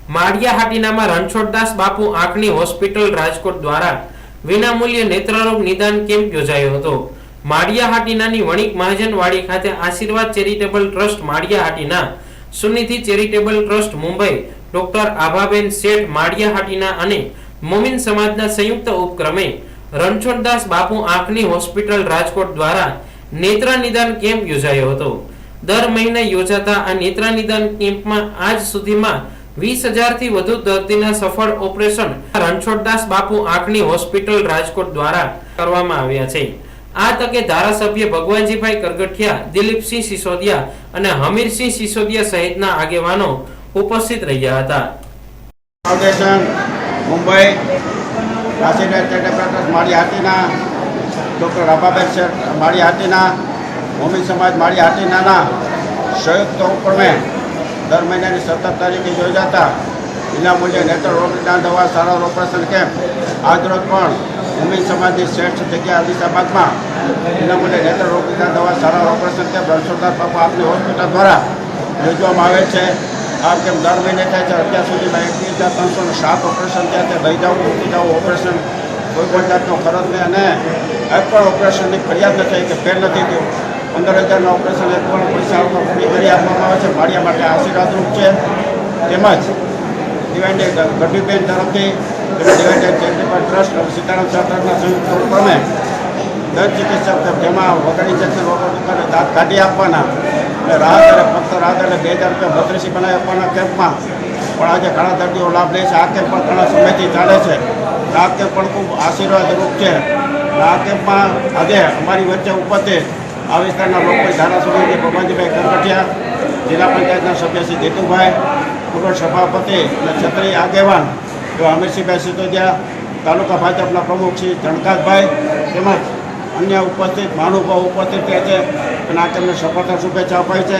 માળિયા હાટીનામાં રણછોડદાસ બાપુ આંખની હોસ્પિટલ રાજકોટ દ્વારા વિનામૂલ્યે નેત્રરોગ નિદાન કેમ્પ યોજાયો હતો। માળિયા હાટીનાની વણિક મહાજનવાડી ખાતે Ashirwad charitable trust Maliya Hatina, Sunidhi charitable trust Mumbai, doctor Abhaben Sheth Maliya Hatina અને મોમીન સમાજના સંયુક્ત ઉપક્રમે રણછોડદાસ બાપુ આંખની હોસ્પિટલ રાજકોટ દ્વારા નેત્ર નિદાન કેમ્પ યોજાયો હતો। દર મહિને યોજાતા આ નેત્ર નિદાન કેમ્પમાં આજ સુધીમાં 20,000 થી વધુ દર્દીના સફળ ઓપરેશન રણછોડદાસ બાપુ આંખની હોસ્પિટલ રાજકોટ દ્વારા કરવામાં આવ્યા છે। આ તકે ધારાસભ્ય ભગવાનજીભાઈ કરગઠિયા, દિલીપસિંહ સિસોદિયા અને હમીરસિંહ સિસોદિયા સહિતના આગેવાનો ઉપસ્થિત રહ્યા હતા। ફાઉન્ડેશન મુંબઈ, આશીર્વાદ charitable trust Maliya Hatina, doctor Abhaben Sheth Maliya Hatina, Momin સમાજ માળિયા હાટીનાના સંયુક્ત ઉપક્રમે દર મહિનાની 17 તારીખે યોજાતા વિનામૂલ્યે નેત્ર રોગ નિદાન દવા સારવાર ઓપરેશન કેમ્પ આજરોજ પણ મોમીન સમાજની શ્રેષ્ઠ જગ્યા અલીસાબાદમાં વિનામૂલ્યે નેત્ર રોગ નિદાન દવા સારવાર ઓપરેશન કેમ્પ રણછોડદાસ બાપુ આંખની હોસ્પિટલ દ્વારા યોજવામાં આવે છે। આ કેમ્પ દર મહિને થાય છે। અત્યાર સુધીમાં 21,307 ઓપરેશન થયા છે। દઈ જવું, ઉઠી જવું ઓપરેશન, કોઈ પણ જાતનો ખર્ચ નહીં અને એક પણ ઓપરેશનની ફરિયાદ ન થઈ કે ફેર નથી થયું। 15,000ના ઓપરેશન એક પણ પૈસા ફ્રી કરી આપવામાં આવે છે। માળિયા માટે આશીર્વાદરૂપ છે। તેમજ ડિવાઇન ગઢવીબેન તરફથી ડિવાઇન ચેરિટેબલ ટ્રસ્ટ અને સીતારામ સહકારના સંયુક્ત ઉપક્રમે દંત ચિકિત્સક જેમાં વગર ઇન્જેક્શન વગર દુકાને દાંત કાઢી આપવાના અને રાહત ફક્ત રાહત એટલે 2,000 રૂપિયા ભત્રીસી બનાવી આપવાના કેમ્પમાં પણ આજે ઘણા દર્દીઓ લાભ લે છે। આ કેમ્પ પણ ઘણા સમયથી ચાલે છે। આ કેમ્પ પણ ખૂબ આશીર્વાદરૂપ છે। આ કેમ્પમાં આજે અમારી વચ્ચે ઉપસ્થિત આ વિસ્તારના લોકો ધારાસભ્ય ભગવાનજીભાઈ કરગઠિયા, જિલ્લા પંચાયતના સભ્ય શ્રી જીતુભાઈ, પૂર્વ સભાપતિ અને ક્ષત્રિય આગેવાન એવા હમીરસિંહભાઈ સિસોદિયા, તાલુકા ભાજપના પ્રમુખ શ્રી જણકાતભાઈ તેમજ અન્ય ઉપસ્થિત મહાનુભાવો ઉપસ્થિત રહે છે અને આ તેમને સફળતા શુભેચ્છા અપાઈ છે।